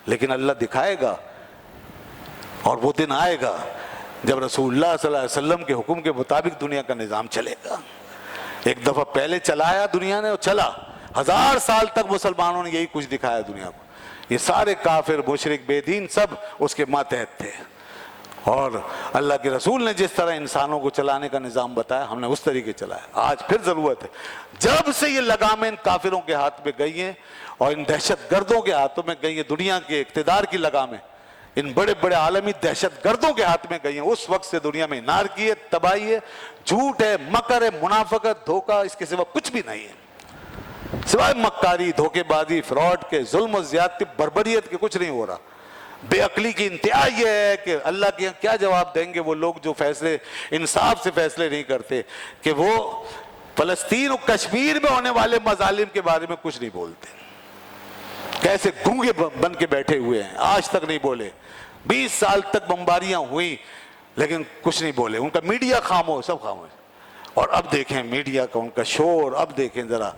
A: لیکن اللہ دکھائے گا اور وہ دن آئے گا جب رسول اللہ صلی اللہ علیہ وسلم کے حکم کے مطابق دنیا کا نظام چلے گا. ایک دفعہ پہلے چلایا دنیا نے اور چلا, 1000 سال تک مسلمانوں نے یہی کچھ دکھایا دنیا کو. یہ سارے کافر, مشرک, بے دین سب اس کے ماتحت تھے, اور اللہ کے رسول نے جس طرح انسانوں کو چلانے کا نظام بتایا ہم نے اس طریقے چلایا. آج پھر ضرورت ہے, جب سے یہ لگامیں ان کافروں کے ہاتھ میں گئی ہیں اور ان دہشت گردوں کے ہاتھوں میں گئی ہیں, دنیا کے اقتدار کی لگامیں, ان بڑے بڑے عالمی دہشت گردوں کے ہاتھ میں گئی ہیں. اس وقت سے دنیا میں انارکی ہے, تباہی ہے, جھوٹ ہے, مکر ہے, منافقت, دھوکہ, اس کے سوا کچھ بھی نہیں ہے, سوائے مکاری, دھوکے بازی, فراڈ کے, ظلم و زیادتی, بربریت کے کچھ نہیں ہو رہا. بے عقلی کی انتہا یہ ہے کہ اللہ کے یہاں کیا جواب دیں گے وہ لوگ جو فیصلے انصاف سے فیصلے نہیں کرتے, کہ وہ فلسطین اور کشمیر میں ہونے والے مظالم کے بارے میں کچھ نہیں بولتے. کیسے گونگے بن کے بیٹھے ہوئے ہیں, آج تک نہیں بولے. 20 سال تک بمباریاں ہوئیں لیکن کچھ نہیں بولے. ان کا میڈیا خاموش, سب خاموش. اور اب دیکھیں میڈیا کا ان کا شور, اب دیکھیں ذرا,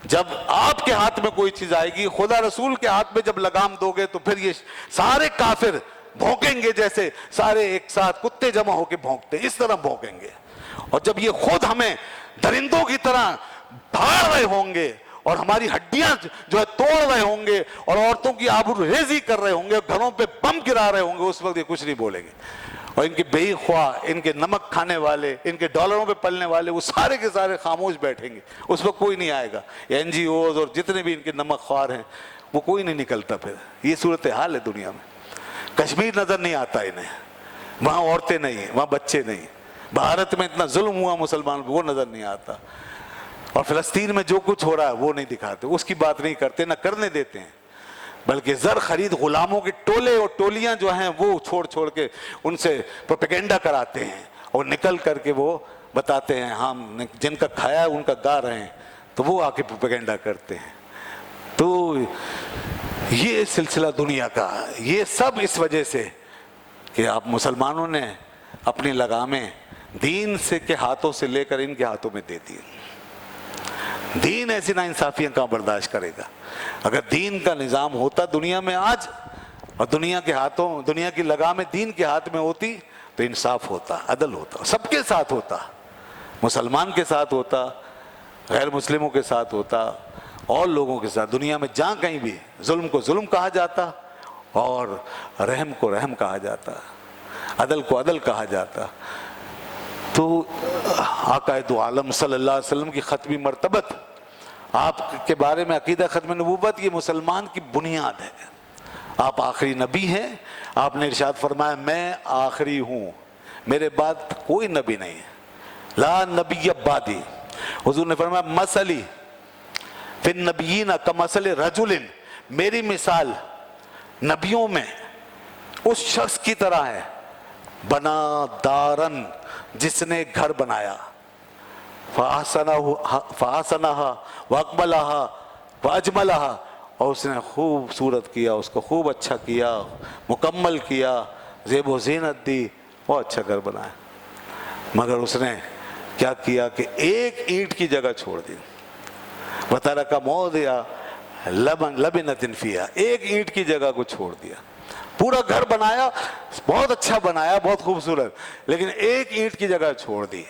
A: جب آپ کے ہاتھ میں کوئی چیز آئے گی, خدا رسول کے ہاتھ میں جب لگام دو گے تو پھر یہ سارے کافر بھونکیں گے, جیسے سارے ایک ساتھ کتے جمع ہو کے بھونکتے, اس طرح بھونکیں گے. اور جب یہ خود ہمیں درندوں کی طرح پھاڑ رہے ہوں گے اور ہماری ہڈیاں جو ہے توڑ رہے ہوں گے اور عورتوں کی آبروریزی کر رہے ہوں گے, گھروں پہ بم گرا رہے ہوں گے, اس وقت یہ کچھ نہیں بولیں گے. اور ان کے بے خواہ, ان کے نمک کھانے والے, ان کے ڈالروں پہ پلنے والے, وہ سارے کے سارے خاموش بیٹھیں گے. اس وقت کوئی نہیں آئے گا. این جی اوز اور جتنے بھی ان کے نمک خوار ہیں وہ کوئی نہیں نکلتا. پھر یہ صورتحال ہے دنیا میں. کشمیر نظر نہیں آتا انہیں, وہاں عورتیں نہیں, وہاں بچے نہیں. بھارت میں اتنا ظلم ہوا مسلمان پہ, وہ نظر نہیں آتا. اور فلسطین میں جو کچھ ہو رہا ہے وہ نہیں دکھاتے, اس کی بات نہیں کرتے, نہ کرنے دیتے ہیں. بلکہ زر خرید غلاموں کے ٹولے اور ٹولیاں جو ہیں وہ چھوڑ کے ان سے پروپیگنڈا کراتے ہیں, اور نکل کر کے وہ بتاتے ہیں ہم جن کا کھایا ہے ان کا گا رہے ہیں, تو وہ آ کے پروپیگنڈا کرتے ہیں. تو یہ سلسلہ دنیا کا, یہ سب اس وجہ سے کہ آپ مسلمانوں نے اپنی لگامیں دین سے کے ہاتھوں سے لے کر ان کے ہاتھوں میں دے دی. دین ایسی ناانصافیاں کہاں برداشت کرے گا؟ اگر دین کا نظام ہوتا دنیا میں آج, اور دنیا کے ہاتھوں, دنیا کی لگامیں دین کے ہاتھ میں ہوتی, تو انصاف ہوتا, عدل ہوتا, سب کے ساتھ ہوتا, مسلمان کے ساتھ ہوتا, غیر مسلموں کے ساتھ ہوتا, اور لوگوں کے ساتھ. دنیا میں جہاں کہیں بھی ظلم کو ظلم کہا جاتا, اور رحم کو رحم کہا جاتا, عدل کو عدل کہا جاتا. تو آقا دو عالم صلی اللہ علیہ وسلم کی ختمی مرتبت, آپ کے بارے میں عقیدہ ختم نبوت, یہ مسلمان کی بنیاد ہے. آپ آخری نبی ہیں. آپ نے ارشاد فرمایا میں آخری ہوں, میرے بعد کوئی نبی نہیں ہے, لا نبی بعدی. حضور نے فرمایا مثلی فی النبیین کمثل رجل, میری مثال نبیوں میں اس شخص کی طرح ہے, بنا دارن, جس نے گھر بنایا, فَأَحْسَنَهَا وَأَكْمَلَهَا وَأَجْمَلَهَا, اور اس نے خوبصورت کیا, اس کو خوب اچھا کیا, مکمل کیا, زیب و زینت دی, وہ اچھا گھر بنایا. مگر اس نے کیا کیا کہ ایک اینٹ کی جگہ چھوڑ دی. وَتَرَكَ مَوْضِعَ لَبْنَةٍ فِيهَا, ایک اینٹ کی جگہ کو چھوڑ دیا. پورا گھر بنایا, بہت اچھا بنایا, بہت خوبصورت, لیکن ایک اینٹ کی جگہ چھوڑ دی.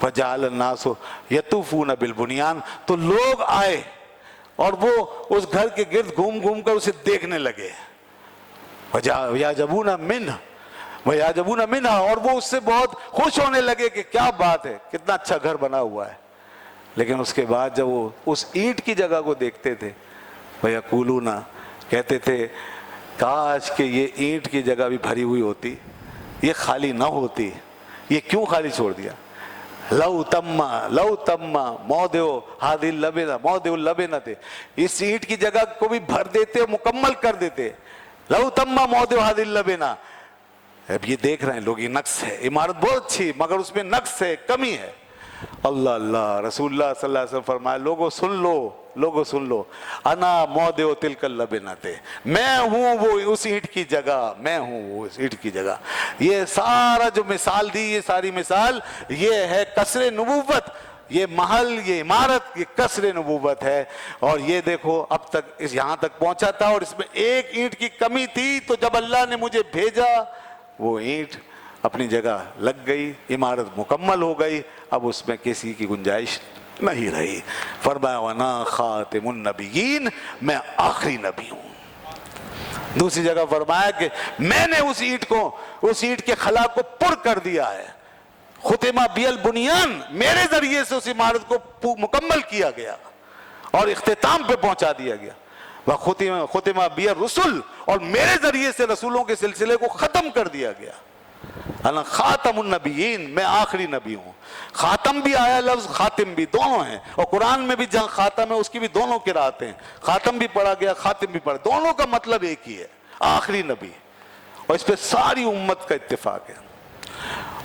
A: فَجَعَلَ النَّاسُ يَطُوفُونَ بِالْبُنْيَانِ, تو لوگ آئے اور وہ اس گھر کے گرد گھوم کر اسے دیکھنے لگے. وَيَعْجَبُونَ مِنْهَا, اور وہ اس سے بہت خوش ہونے لگے کہ کیا بات ہے, کتنا اچھا گھر بنا ہوا ہے. لیکن اس کے بعد جب وہ اس اینٹ کی جگہ کو دیکھتے تھے, وَيَقُولُونَ, کہتے تھے کاش کہ یہ اینٹ کی جگہ بھی بھری ہوئی ہوتی, یہ خالی نہ ہوتی, یہ کیوں خالی چھوڑ دیا. لو تم موضع هذه اللبنة, موضع اللبنة, اس اینٹ کی جگہ کو بھی بھر دیتے, مکمل کر دیتے. لو تم موضع هذه اللبنة. اب یہ دیکھ رہے ہیں لوگ, یہ نقص ہے, عمارت بہت اچھی مگر اس میں نقص ہے, کمی ہے. اللہ اللہ, رسول اللہ صلی اللہ علیہ وسلم فرمایا لوگوں سن لو, انا موضع تلک اللبنۃ, میں ہوں وہ اس اینٹ کی جگہ, میں ہوں وہ اس اینٹ کی جگہ. یہ سارا جو مثال دی, یہ ساری مثال یہ ہے قصر نبوت, یہ محل, یہ عمارت, یہ قصر نبوت ہے. اور یہ دیکھو اب تک یہاں تک پہنچا تھا, اور اس میں ایک اینٹ کی کمی تھی, تو جب اللہ نے مجھے بھیجا وہ اینٹ اپنی جگہ لگ گئی, عمارت مکمل ہو گئی, اب اس میں کسی کی گنجائش نہیں رہی. فرمایا وَأَنَا خَاتِمُ النَّبِيِّينَ, میں آخری نبی ہوں. دوسری جگہ فرمایا کہ میں نے اس اینٹ کے خلا کو پر کر دیا ہے. ختمہ بی البنیان, میرے ذریعے سے اس عمارت کو مکمل کیا گیا اور اختتام پہ پہنچا دیا گیا. ختم بی الرسل، اور میرے ذریعے سے رسولوں کے سلسلے کو ختم کر دیا گیا. انا خاتم النبیین، میں آخری نبی ہوں. خاتم بھی آیا لفظ، خاتم بھی، دونوں ہیں. اور قرآن میں بھی جہاں خاتم ہے اس کی بھی دونوں قرأتیں ہیں، خاتم بھی پڑھا گیا، خاتم بھی پڑھا، دونوں کا مطلب ایک ہی ہے، آخری نبی. اور اس پہ ساری امت کا اتفاق ہے.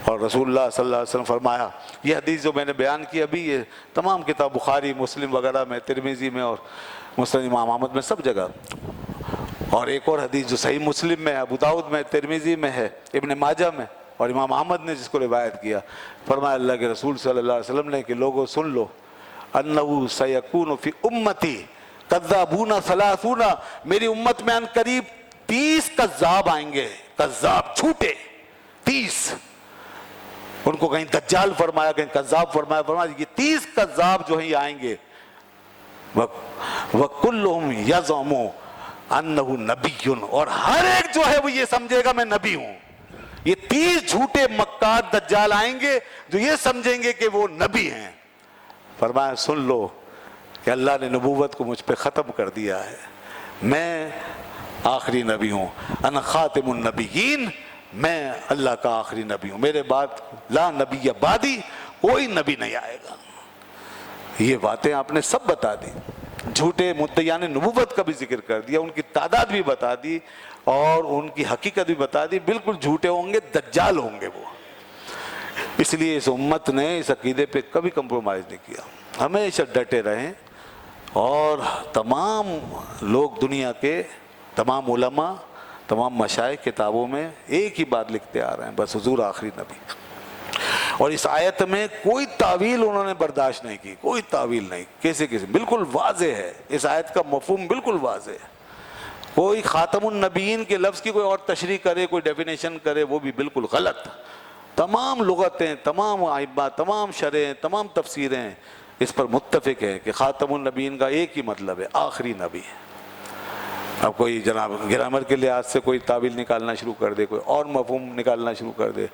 A: اور رسول اللہ صلی اللہ علیہ وسلم فرمایا، یہ حدیث جو میں نے بیان کی ابھی، یہ تمام کتاب بخاری، مسلم وغیرہ میں، ترمذی میں اور مسند امام احمد میں، سب جگہ. اور ایک اور حدیث جو صحیح مسلم میں ہے، ابو داؤد میں، ترمذی میں ہے، ابن ماجہ میں، اور امام احمد نے جس کو روایت کیا، فرمایا اللہ کے رسول صلی اللہ علیہ وسلم نے کہ لوگوں سن لو، انہ سیکون فی امتی کذابون ثلاثون، میری امت میں ان قریب 30 کذاب آئیں گے. کذاب، جھوٹے، 30. ان کو کہیں دجال فرمایا، کہیں کذاب فرمایا. فرمایا یہ 30 کذاب جو ہیں یہ آئیں گے. وَكُلُّهُمْ يَزْعُمُ أَنَّهُ نَبِيٌّ، اور ہر ایک جو ہے وہ یہ سمجھے گا میں نبی ہوں. یہ 30 جھوٹے مکار دجال آئیں گے جو یہ سمجھیں گے کہ وہ نبی ہیں. فرمایا سن لو کہ اللہ نے نبوت کو مجھ پہ ختم کر دیا ہے، میں آخری نبی ہوں. انا خاتم النبیین، میں اللہ کا آخری نبی ہوں، میرے بعد لا نبی بعدی، کوئی نبی نہیں آئے گا. یہ باتیں آپ نے سب بتا دی. جھوٹے مدعیان نبوت کا بھی ذکر کر دیا، ان کی تعداد بھی بتا دی اور ان کی حقیقت بھی بتا دی. بالکل جھوٹے ہوں گے، دجال ہوں گے وہ. اس لیے اس امت نے اس عقیدے پہ کبھی کمپرومائز نہیں کیا، ہمیشہ ڈٹے رہیں. اور تمام لوگ دنیا کے تمام علماء، تمام مشائخ کتابوں میں ایک ہی بات لکھتے آ رہے ہیں، بس حضور آخری نبی. اور اس آیت میں کوئی تعویل انہوں نے برداشت نہیں کی، کوئی تعویل نہیں، کیسے بالکل واضح ہے. اس آیت کا مفہوم بالکل واضح ہے. کوئی خاتم النبیین کے لفظ کی کوئی اور تشریح کرے، کوئی ڈیفینیشن کرے، وہ بھی بالکل غلط. تمام لغتیں، تمام ائمہ، تمام شرحیں، تمام تفسیریں اس پر متفق ہیں کہ خاتم النبیین کا ایک ہی مطلب ہے، آخری نبی. اب کوئی جناب گرامر کے لحاظ سے کوئی تعویل نکالنا شروع کر دے، کوئی اور مفہوم نکالنا شروع کر دے،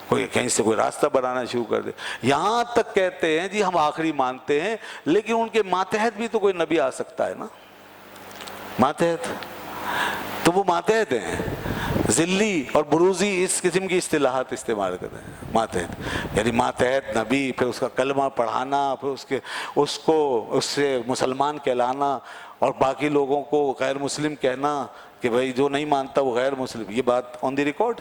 A: کوئی کہیں سے کوئی راستہ بنانا شروع کر دے. یہاں تک کہتے ہیں جی ہم آخری مانتے ہیں، لیکن ان کے ماتحت بھی تو کوئی نبی آ سکتا ہے نا. ماتحت تو وہ ماتحت ہیں، ذلی اور بروزی اس قسم کی اصطلاحات استعمال کرتے ہیں. ماتحت یعنی ماتحت نبی، پھر اس کا کلمہ پڑھانا، پھر اس سے مسلمان کہلانا، اور باقی لوگوں کو غیر مسلم کہنا کہ بھائی جو نہیں مانتا وہ غیر مسلم. یہ بات آن دی ریکارڈ.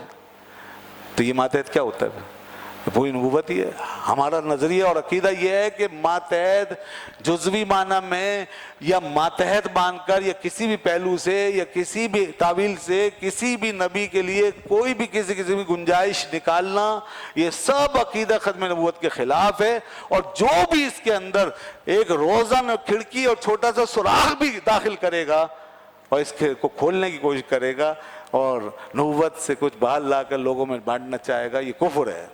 A: تو یہ ماتحت کیا ہوتا ہے؟ پوری نبوت ہی ہے. ہمارا نظریہ اور عقیدہ یہ ہے کہ ماتحت جزوی معنی میں یا ماتحت مان کر یا کسی بھی پہلو سے یا کسی بھی تعویل سے کسی بھی نبی کے لیے کوئی بھی کسی بھی گنجائش نکالنا، یہ سب عقیدہ ختم نبوت کے خلاف ہے. اور جو بھی اس کے اندر ایک روزن کھڑکی اور چھوٹا سا سوراخ بھی داخل کرے گا اور اس کو کھولنے کی کوشش کرے گا اور نبوت سے کچھ باہر لا کر لوگوں میں بانٹنا چاہے گا، یہ کفر ہے.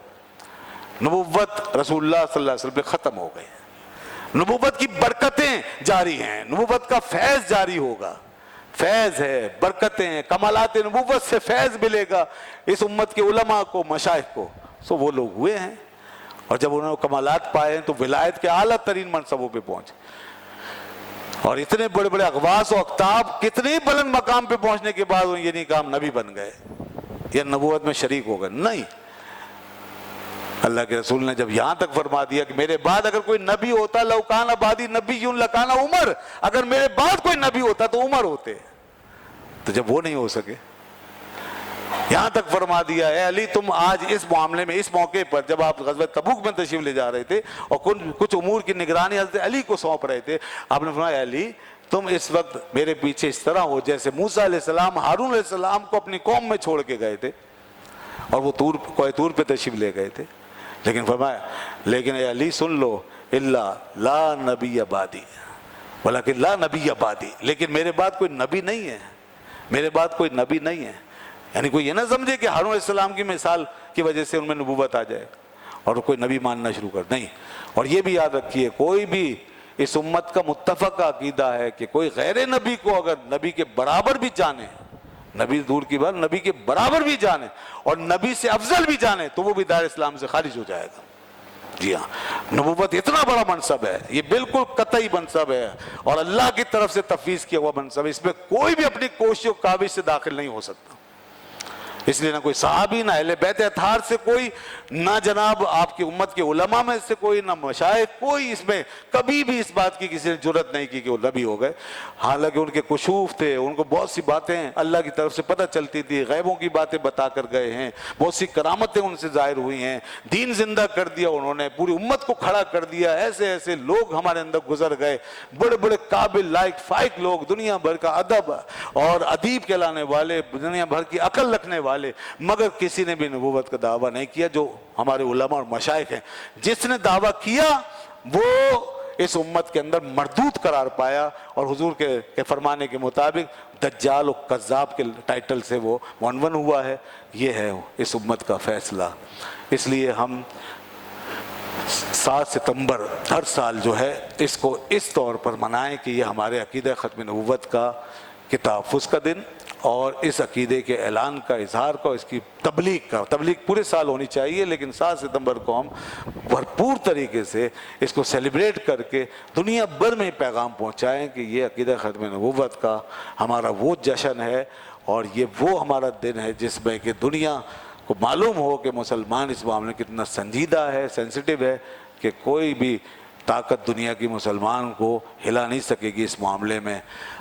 A: نبوت رسول اللہ صلی اللہ علیہ وسلم پہ ختم ہو گئی. نبوت کی برکتیں جاری ہیں، نبوت کا فیض جاری ہوگا. فیض ہے، برکتیں ہیں، کمالات نبوت سے فیض ملے گا اس امت کے علماء کو، مشائخ کو. سو وہ لوگ ہوئے ہیں، اور جب انہوں نے کمالات پائے ہیں تو ولایت کے اعلیٰ ترین منصبوں پہ پہنچے. اور اتنے بڑے بڑے اغواص و اقطاب کتنے بلند مقام پہ پہنچنے کے بعد یہ نہیں کہا ہم نبی بن گئے یا نبوت میں شریک ہو گئے. نہیں، اللہ کے رسول نے جب یہاں تک فرما دیا کہ میرے بعد اگر کوئی نبی ہوتا، لو کان بعدی نبی لکان عمر، اگر میرے بعد کوئی نبی ہوتا تو عمر ہوتے. تو جب وہ نہیں ہو سکے، یہاں تک فرما دیا ہے علی تم آج اس معاملے میں، اس موقع پر جب آپ غزوہ تبوک میں تشریف لے جا رہے تھے اور کچھ امور کی نگرانی حضرت علی کو سونپ رہے تھے، آپ نے فرمایا علی تم اس وقت میرے پیچھے اس طرح ہو جیسے موسیٰ علیہ السلام ہارون علیہ السلام کو اپنی قوم میں چھوڑ کے گئے تھے اور وہ کوہ طور پہ تشریف لے گئے تھے. لیکن فرمایا لیکن اے علی سن لو، الا لا نبی بعدی، ولیکن لا نبی بعدی، لیکن میرے بعد کوئی نبی نہیں ہے، میرے بعد کوئی نبی نہیں ہے. یعنی کوئی یہ نہ سمجھے کہ ہارون علیہ السلام کی مثال کی وجہ سے ان میں نبوت آ جائے اور کوئی نبی ماننا شروع کر. نہیں. اور یہ بھی یاد رکھیے کوئی بھی اس امت کا متفق عقیدہ ہے کہ کوئی غیر نبی کو اگر نبی کے برابر بھی جانے، نبی دور کی بات، نبی کے برابر بھی جانے اور نبی سے افضل بھی جانے، تو وہ بھی دائرہ اسلام سے خارج ہو جائے گا. جی ہاں، نبوت اتنا بڑا منصب ہے، یہ بالکل قطعی منصب ہے اور اللہ کی طرف سے تفویض کیا ہوا منصب ہے، اس میں کوئی بھی اپنی کوشش و کاوش سے داخل نہیں ہو سکتا۔ اس لیے نہ کوئی صحابی، نہ اہل بیت اطہار سے کوئی، نہ جناب آپ کی امت کے علماء میں سے کوئی، نہ مشائخ، کوئی اس میں کبھی بھی اس بات کی کسی نے جرت نہیں کی کہ وہ نبی ہو گئے۔ حالانکہ ان کے کشوف تھے، ان کو بہت سی باتیں اللہ کی طرف سے پتہ چلتی تھی، غیبوں کی باتیں بتا کر گئے ہیں، بہت سی کرامتیں ان سے ظاہر ہوئی ہیں، دین زندہ کر دیا انہوں نے، پوری امت کو کھڑا کر دیا۔ ایسے ایسے لوگ ہمارے اندر گزر گئے، بڑے بڑے قابل لائق فائق لوگ، دنیا بھر کا ادب اور ادیب کہلانے والے، دنیا بھر کی عقل رکھنے والے، مگر کسی نے بھی نبوت کا دعویٰ نہیں کیا جو ہمارے علماء اور مشائخ ہیں۔ جس نے دعویٰ کیا وہ اس امت کے اندر مردود قرار پایا اور حضور کے فرمانے کے مطابق دجال و کذاب کے ٹائٹل سے وہ عنوان ہوا ہے۔ یہ ہے اس امت کا فیصلہ۔ اس لیے ہم 7 ستمبر ہر سال جو ہے اس کو اس طور پر منائیں کہ یہ ہمارے عقیدہ ختم نبوت کا کے تحفظ کا دن اور اس عقیدے کے اعلان کا، اظہار کا، اس کی تبلیغ پورے سال ہونی چاہیے، لیکن 7 ستمبر کو ہم بھرپور طریقے سے اس کو سیلیبریٹ کر کے دنیا بھر میں پیغام پہنچائیں کہ یہ عقیدہ ختم نبوت کا ہمارا وہ جشن ہے اور یہ وہ ہمارا دن ہے جس میں کہ دنیا کو معلوم ہو کہ مسلمان اس معاملے میں کتنا سنجیدہ ہے، سینسٹیو ہے، کہ کوئی بھی طاقت دنیا کی مسلمان کو ہلا نہیں سکے گی اس معاملے میں۔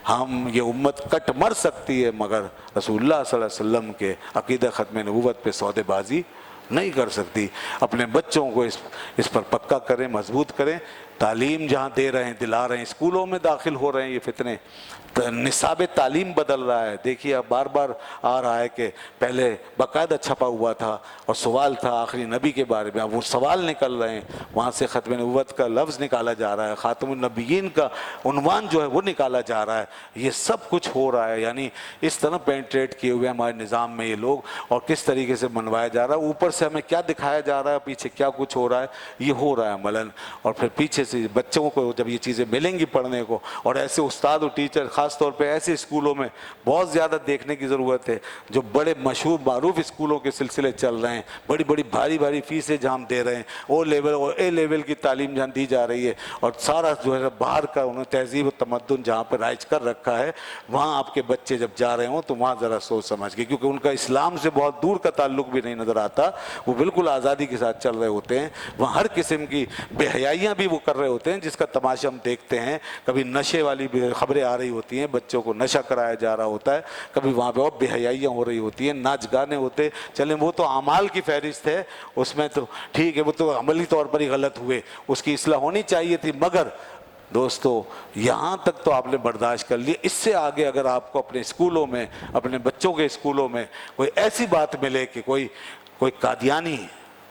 A: ہم یہ امت کٹ مر سکتی ہے مگر رسول اللہ صلی اللہ علیہ وسلم کے عقیدہ ختم نبوت پہ سودے بازی نہیں کر سکتی۔ اپنے بچوں کو اس پر پکا کریں، مضبوط کریں۔ تعلیم جہاں دے رہے ہیں، دلا رہے ہیں، اسکولوں میں داخل ہو رہے ہیں یہ فتنے، نصاب تعلیم بدل رہا ہے۔ دیکھیے اب بار بار آ رہا ہے کہ پہلے باقاعدہ چھپا ہوا تھا اور سوال تھا آخری نبی کے بارے میں، اب وہ سوال نکل رہے ہیں، وہاں سے ختم نبوت کا لفظ نکالا جا رہا ہے، خاتم النبیین کا عنوان جو ہے وہ نکالا جا رہا ہے۔ یہ سب کچھ ہو رہا ہے، یعنی اس طرح پینٹریٹ کیے ہوئے ہمارے نظام میں یہ لوگ، اور کس طریقے سے منوایا جا رہا ہے، اوپر سے ہمیں کیا دکھایا جا رہا ہے، پیچھے کیا کچھ ہو رہا ہے، یہ ہو رہا ہے عملاً۔ اور پھر پیچھے سے بچوں کو جب یہ چیزیں ملیں گی پڑھنے کو، اور ایسے استاد اور ٹیچر خاص طور پہ ایسے اسکولوں میں بہت زیادہ دیکھنے کی ضرورت ہے جو بڑے مشہور معروف اسکولوں کے سلسلے چل رہے ہیں، بڑی بڑی بھاری فیسیں جہاں ہم دے رہے ہیں، او لیول اور اے لیول کی تعلیم جہاں دی جا رہی ہے، اور سارا جو ہے باہر کا انہوں نے تہذیب و تمدن جہاں پر رائج کر رکھا ہے، وہاں آپ کے بچے جب جا رہے ہوں تو وہاں ذرا سوچ سمجھ کے، کیونکہ ان کا اسلام سے بہت دور کا تعلق بھی نہیں نظر آتا، وہ بالکل آزادی کے ساتھ چل رہے ہوتے ہیں، وہاں ہر قسم کی بے حیائیاں بھی وہ کر رہے ہوتے ہیں جس کا تماشا ہم دیکھتے ہیں۔ کبھی نشے والی بھی خبریں آ رہی ہوتی ہیں، بچوں کو نشہ کرایا جا رہا ہوتا ہے، کبھی وہاں پہ اور بے حیائیاں ہو رہی ہوتی ہیں، ناچ گانے ہوتے، چلیں وہ تو اعمال کی فہرست ہے، اس میں تو ٹھیک ہے، وہ تو عملی طور پر ہی غلط ہوئے، اس کی اصلاح ہونی چاہیے تھی، مگر دوستو یہاں تک تو آپ نے برداشت کر لیا، اس سے آگے اگر آپ کو اپنے اسکولوں میں، اپنے بچوں کے اسکولوں میں کوئی ایسی بات ملے کہ کوئی قادیانی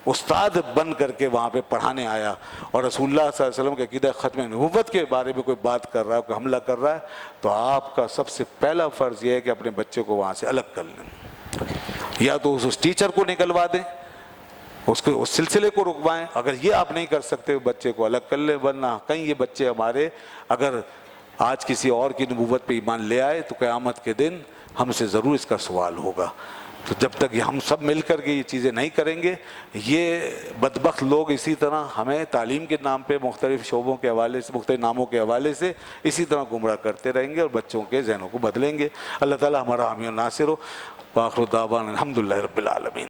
A: استاد بن کر کے وہاں پہ پڑھانے آیا اور رسول اللہ صلی اللہ علیہ وسلم کے عقیدہ ختم نبوت کے بارے میں کوئی بات کر رہا ہے، کوئی حملہ کر رہا ہے، تو آپ کا سب سے پہلا فرض یہ ہے کہ اپنے بچے کو وہاں سے الگ کر لیں، یا تو اس ٹیچر کو نکلوا دیں، اس سلسلے کو رکوائیں، اگر یہ آپ نہیں کر سکتے بچے کو الگ کر لیں، ورنہ کہیں یہ بچے ہمارے اگر آج کسی اور کی نبوت پہ ایمان لے آئے تو قیامت کے دن ہم سے ضرور اس کا سوال ہوگا۔ تو جب تک ہم سب مل کر کے یہ چیزیں نہیں کریں گے، یہ بدبخت لوگ اسی طرح ہمیں تعلیم کے نام پہ مختلف شعبوں کے حوالے سے، مختلف ناموں کے حوالے سے اسی طرح گمراہ کرتے رہیں گے اور بچوں کے ذہنوں کو بدلیں گے۔ اللہ تعالی ہمارا حامی و ناصر ہو۔ وآخر دعوانا الحمدللہ رب العالمین۔